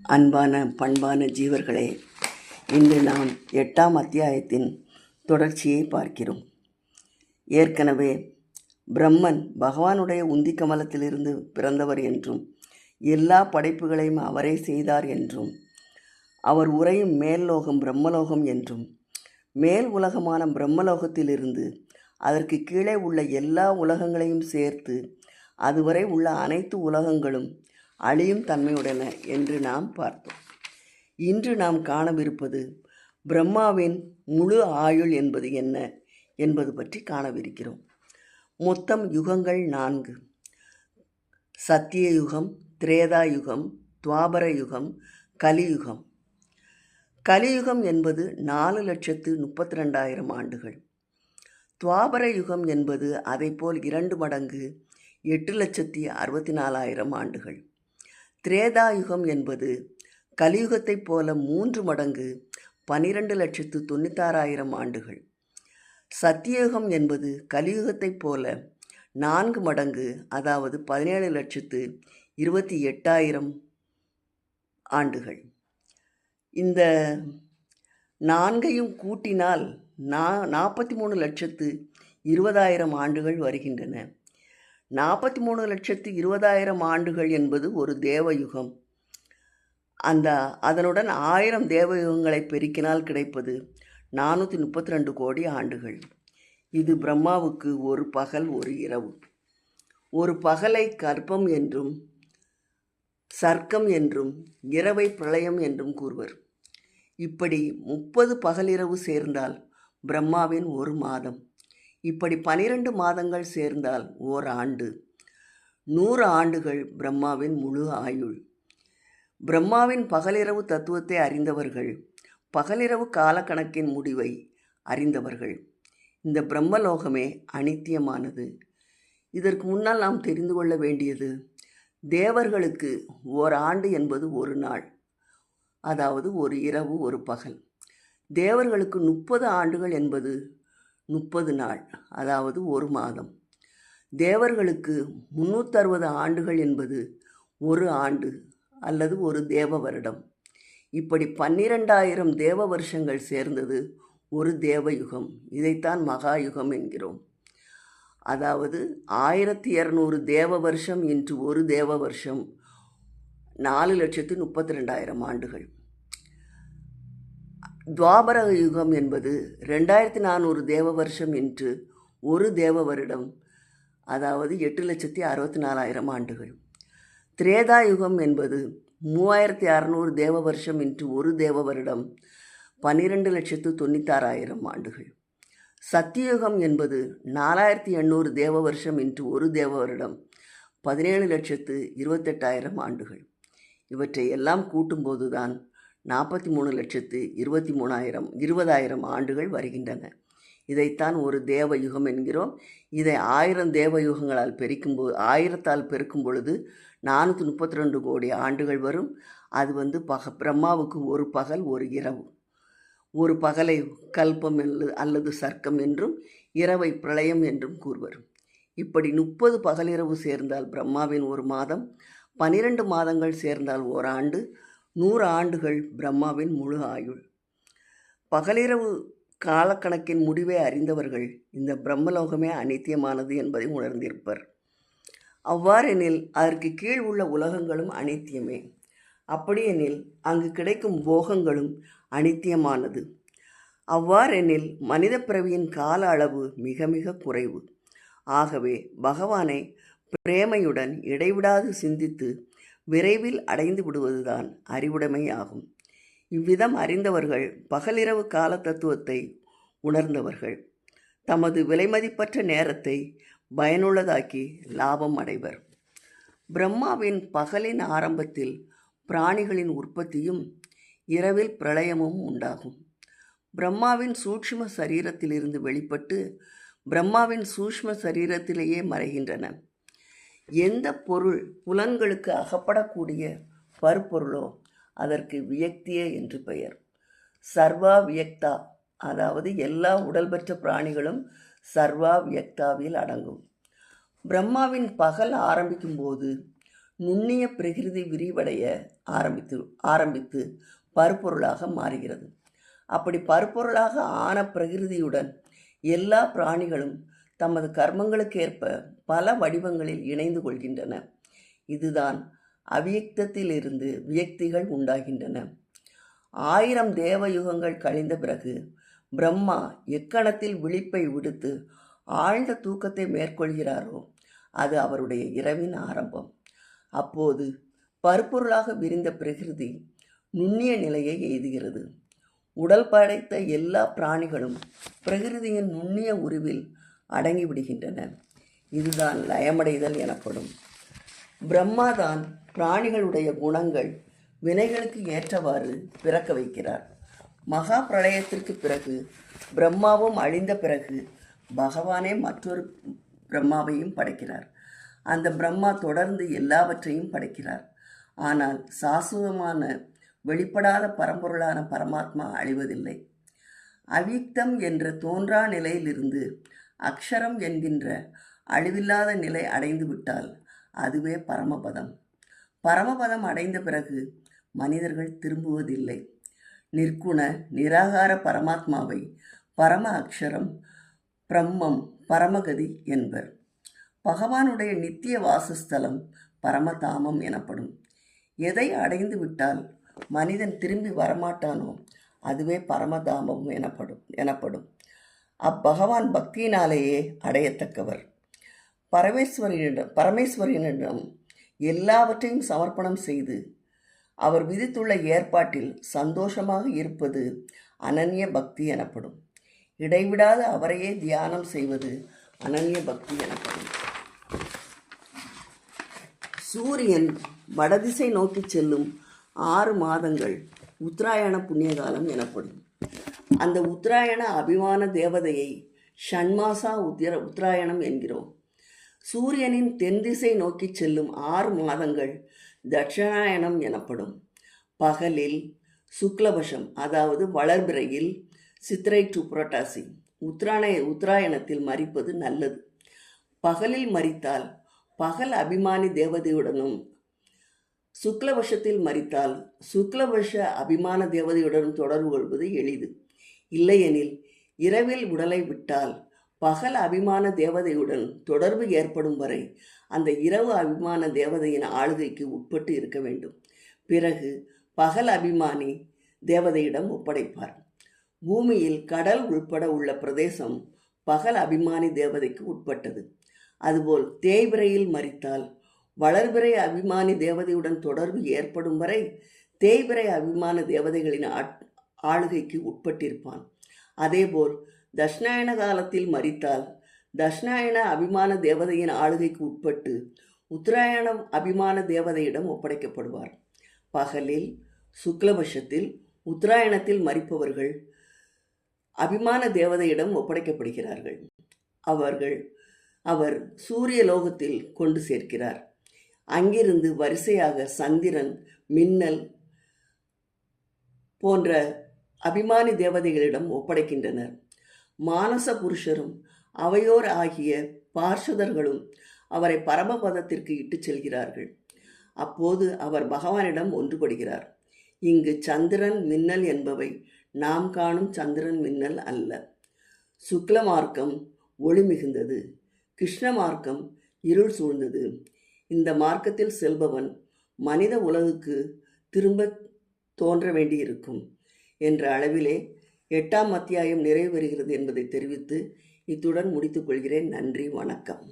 அன்பான பண்பான ஜீவர்களே, இன்று நாம் 8ஆம் அத்தியாயத்தின் தொடர்ச்சியை பார்க்கிறோம். ஏற்கனவே பிரம்மன் பகவானுடைய உந்தி கமலத்திலிருந்து பிறந்தவர் என்றும் எல்லா படைப்புகளையும் அவரே செய்தார் என்றும் அவர் உறையும் மேல் லோகம் பிரம்மலோகம் என்றும் மேல் உலகமான பிரம்மலோகத்திலிருந்து அதற்கு கீழே உள்ள எல்லா உலகங்களையும் சேர்த்து அதுவரை உள்ள அனைத்து உலகங்களும் அழியும் தன்மையுடன என்று நாம் பார்த்தோம். இன்று நாம் காணவிருப்பது பிரம்மாவின் முழு ஆயுள் என்பது என்ன என்பது பற்றி காணவிருக்கிறோம். மொத்தம் யுகங்கள் 4: சத்திய யுகம், திரேதா யுகம், துவாபர யுகம், கலியுகம். கலியுகம் என்பது 4,32,000 ஆண்டுகள். துவாபர யுகம் என்பது அதைப்போல் 2 மடங்கு 8,64,000 ஆண்டுகள். திரேதா யுகம் என்பது கலியுகத்தைப் போல 3 மடங்கு 12,96,000 ஆண்டுகள். சத்தியயுகம் என்பது கலியுகத்தைப் போல 4 மடங்கு, அதாவது 17,28,000 ஆண்டுகள். இந்த 4ஐயும் கூட்டினால் 43,20,000 ஆண்டுகள் வருகின்றன. 43,20,000 ஆண்டுகள் என்பது ஒரு தேவயுகம். அதனுடன் 1000 தேவயுகங்களை பெருக்கினால் கிடைப்பது 432 கோடி ஆண்டுகள். இது பிரம்மாவுக்கு ஒரு பகல் ஒரு இரவு. ஒரு பகலை கற்பம் என்றும் சர்க்கம் என்றும் இரவை பிரளயம் என்றும் கூறுவர். இப்படி 30 பகலிரவு சேர்ந்தால் பிரம்மாவின் ஒரு மாதம். இப்படி 12 மாதங்கள் சேர்ந்தால் ஓர் ஆண்டு. 100 ஆண்டுகள் பிரம்மாவின் முழு ஆயுள். பிரம்மாவின் பகலிரவு தத்துவத்தை அறிந்தவர்கள், பகலிரவு காலக்கணக்கின் முடிவை அறிந்தவர்கள். இந்த பிரம்மலோகமே அனித்தியமானது. இதற்கு முன்னால் நாம் தெரிந்து கொள்ள வேண்டியது, தேவர்களுக்கு ஓர் ஆண்டு என்பது ஒரு நாள், அதாவது ஒரு இரவு ஒரு பகல். தேவர்களுக்கு 30 ஆண்டுகள் என்பது 30 நாள், அதாவது ஒரு மாதம். தேவர்களுக்கு 360 ஆண்டுகள் என்பது ஒரு ஆண்டு அல்லது ஒரு தேவ வருடம். இப்படி 12,000 தேவ வருஷங்கள் சேர்ந்தது ஒரு தேவயுகம். இதைத்தான் மகாயுகம் என்கிறோம். அதாவது 1200 தேவ வருஷம் இன்று ஒரு தேவ வருஷம் 4,32,000 ஆண்டுகள். துவாபர யுகம் என்பது 2,400 தேவ வருஷம் என்று ஒரு தேவ வருடம், அதாவது 8,64,000 ஆண்டுகள். திரேதா யுகம் என்பது 3,600 தேவ வருஷம் என்று ஒரு தேவ வருடம், 12,96,000 ஆண்டுகள். சத்தியுகம் என்பது 4,800 தேவ வருஷம் என்று ஒரு தேவ வருடம், 17,28,000 ஆண்டுகள். இவற்றை எல்லாம் கூட்டும்போது தான் 43,23,000 ஆண்டுகள் வருகின்றன. இதைத்தான் ஒரு தேவ யுகம் என்கிறோம். இதை 1000 தேவ யுகங்களால் பெருக்கும்போது 1000ஆல் பெருக்கும் பொழுது 432 கோடி ஆண்டுகள் வரும். அது பிரம்மாவுக்கு ஒரு பகல் ஒரு இரவு. ஒரு பகலை கல்பம் அல்லது சர்க்கம் என்றும் இரவை பிரளயம் என்றும் கூறுவர். இப்படி 30 பகலிரவு சேர்ந்தால் பிரம்மாவின் ஒரு மாதம், 12 மாதங்கள் சேர்ந்தால் ஓராண்டு, 100 ஆண்டுகள் பிரம்மாவின் முழு ஆயுள். பகலிரவு காலக்கணக்கின் முடிவை அறிந்தவர்கள் இந்த பிரம்மலோகமே அனித்தியமானது என்பதை உணர்ந்திருப்பர். அவ்வாறெனில் அதற்கு கீழ் உள்ள உலகங்களும் அனித்தியமே. அப்படியெனில் அங்கு கிடைக்கும் போகங்களும் அனித்தியமானது. அவ்வாறெனில் மனித பிறவியின் கால அளவு மிக மிக குறைவு. ஆகவே பகவானை பிரேமையுடன் இடைவிடாது சிந்தித்து விரைவில் அடைந்து விடுவதுதான் அறிவுடைமை ஆகும். இவ்விதம் அறிந்தவர்கள் பகலிரவு கால தத்துவத்தை உணர்ந்தவர்கள். தமது விலைமதிப்பற்ற நேரத்தை பயனுள்ளதாக்கி லாபம் அடைவர். பிரம்மாவின் பகலின் ஆரம்பத்தில் பிராணிகளின் உற்பத்தியும் இரவில் பிரளயமும் உண்டாகும். பிரம்மாவின் சூட்சும சரீரத்திலிருந்து வெளிப்பட்டு பிரம்மாவின் சூஷ்ம சரீரத்திலேயே மறைகின்றன. எந்த பொருள் புலன்களுக்கு அகப்படக்கூடிய பருப்பொருளோ அதற்கு வியக்தியே என்று பெயர். சர்வா வியக்தா, அதாவது எல்லா உடல் பெற்ற பிராணிகளும் சர்வா வியக்தாவில் அடங்கும். பிரம்மாவின் பகல் ஆரம்பிக்கும் போது நுண்ணிய பிரகிருதி விரிவடைய ஆரம்பித்து பருப்பொருளாக மாறுகிறது. அப்படி பருப்பொருளாக ஆன பிரகிருதியுடன் எல்லா பிராணிகளும் தமது கர்மங்களுக்கேற்ப பல வடிவங்களில் இணைந்து கொள்கின்றன. இதுதான் அவ்யக்தத்திலிருந்து வியக்திகள் உண்டாகின்றன. 1000 தேவயுகங்கள் கழிந்த பிறகு பிரம்மா எக்கணத்தில் விழிப்பை விடுத்து ஆழ்ந்த தூக்கத்தை மேற்கொள்கிறாரோ அது அவருடைய இரவின் ஆரம்பம். அப்போது பருப்பொருளாக விரிந்த பிரகிருதி நுண்ணிய நிலையை எய்துகிறது. உடல் படைத்த எல்லா பிராணிகளும் பிரகிருதியின் நுண்ணிய உருவில் அடங்கிவிடுகின்றன. இதுதான் லயமடைதல் எனப்படும். பிரம்மாதான் பிராணிகளுடைய குணங்கள் வினைகளுக்கு ஏற்றவாறு பிறக்க வைக்கிறார். மகா பிரளயத்திற்கு பிறகு பிரம்மாவும் அழிந்த பிறகு பகவானே மற்றொரு பிரம்மாவையும் படைக்கிறார். அந்த பிரம்மா தொடர்ந்து எல்லாவற்றையும் படைக்கிறார். ஆனால் சாசுவமான வெளிப்படாத பரம்பொருளான பரமாத்மா அழிவதில்லை. அவ்யக்தம் என்ற தோன்றா நிலையிலிருந்து அக்ஷரம் என்கின்ற அழிவில்லாத நிலை அடைந்து விட்டால் அதுவே பரமபதம். பரமபதம் அடைந்த பிறகு மனிதர்கள் திரும்புவதில்லை. நிர்குண நிராகார பரமாத்மாவை பரம அக்ஷரம், பிரம்மம், பரமகதி என்பர். பகவானுடைய நித்திய வாசஸ்தலம் பரமதாமம் எனப்படும். எதை அடைந்து விட்டால் மனிதன் திரும்பி வரமாட்டானோ அதுவே பரமதாமம் எனப்படும். அப்பகவான் பக்தியினாலேயே அடையத்தக்கவர். பரமேஸ்வரனிடம் எல்லாவற்றையும் சமர்ப்பணம் செய்து அவர் விதித்துள்ள ஏற்பாட்டில் சந்தோஷமாக இருப்பது அனன்ய பக்தி எனப்படும். இடைவிடாத அவரையே தியானம் செய்வது அனன்ய பக்தி எனப்படும். சூரியன் வடதிசை நோக்கி செல்லும் 6 மாதங்கள் உத்தராயண புண்ணியகாலம் எனப்படும். அந்த உத்தராயண அபிமான தேவதையை ஷண்மாசா உத்தராயணம் என்கிறோம். சூரியனின் தென் திசை நோக்கி செல்லும் 6 மாதங்கள் தட்சிணாயணம் எனப்படும். பகலில் சுக்லபஷம், அதாவது வளர்பிறையில் சித்திரை டு புரட்டாசி உத்தராயணத்தில் மரிப்பது நல்லது. பகலில் மரித்தால் பகல் அபிமானி தேவதையுடனும், சுக்லபஷத்தில் மரித்தால் சுக்லபஷ அபிமான தேவதையுடனும் தொடர்பு கொள்வது எளிது. இல்லையெனில் இரவில் உடலை விட்டால் பகல் அபிமான தேவதையுடன் தொடர்பு ஏற்படும் வரை அந்த இரவு அபிமான தேவதையின் ஆளுகைக்கு உட்பட்டு இருக்க வேண்டும். பிறகு பகல் அபிமானி தேவதையிடம் ஒப்படைப்பார். பூமியில் கடல் உள்பட உள்ள பிரதேசம் பகல் அபிமானி தேவதைக்கு உட்பட்டது. அதுபோல் தேய்பிரையில் மரித்தால் வளர்பிறை அபிமானி தேவதையுடன் தொடர்பு ஏற்படும் வரை தேய்பிரை அபிமான தேவதைகளின் ஆளுகைக்கு உட்பட்டிருப்பான். அதேபோல் தட்சிணாயன காலத்தில் மரித்தால் தட்சிணாயன அபிமான தேவதையின் ஆளுகைக்கு உட்பட்டு உத்தராயண அபிமான தேவதையிடம் ஒப்படைக்கப்படுவார். பகலில் சுக்லபட்சத்தில் உத்தராயணத்தில் மரிப்பவர்கள் அபிமான தேவதையிடம் ஒப்படைக்கப்படுகிறார்கள். அவர் சூரிய லோகத்தில் கொண்டு சேர்க்கிறார். அங்கிருந்து வரிசையாக சந்திரன், மின்னல் போன்ற அபிமானி தேவதைகளிடம் ஒப்படைக்கின்றனர். மானச புருஷரும் அவையோர் ஆகிய பார்ஷதர்களும் அவரை பரமபதத்திற்கு இட்டு செல்கிறார்கள். அப்போது அவர் பகவானிடம் ஒன்றுபடுகிறார். இங்கு சந்திரன், மின்னல் என்பவை நாம் காணும் சந்திரன், மின்னல் அல்ல. சுக்ல மார்க்கம் ஒளி மிகுந்தது, கிருஷ்ண மார்க்கம் இருள் சூழ்ந்தது. இந்த மார்க்கத்தில் செல்பவன் மனித உலகுக்கு திரும்ப தோன்ற வேண்டியிருக்கும் என்ற அளவிலே 8ஆம் அத்தியாயம் நிறைவு பெறுகிறது என்பதை தெரிவித்து இத்துடன் முடித்துக்கொள்கிறேன். நன்றி, வணக்கம்.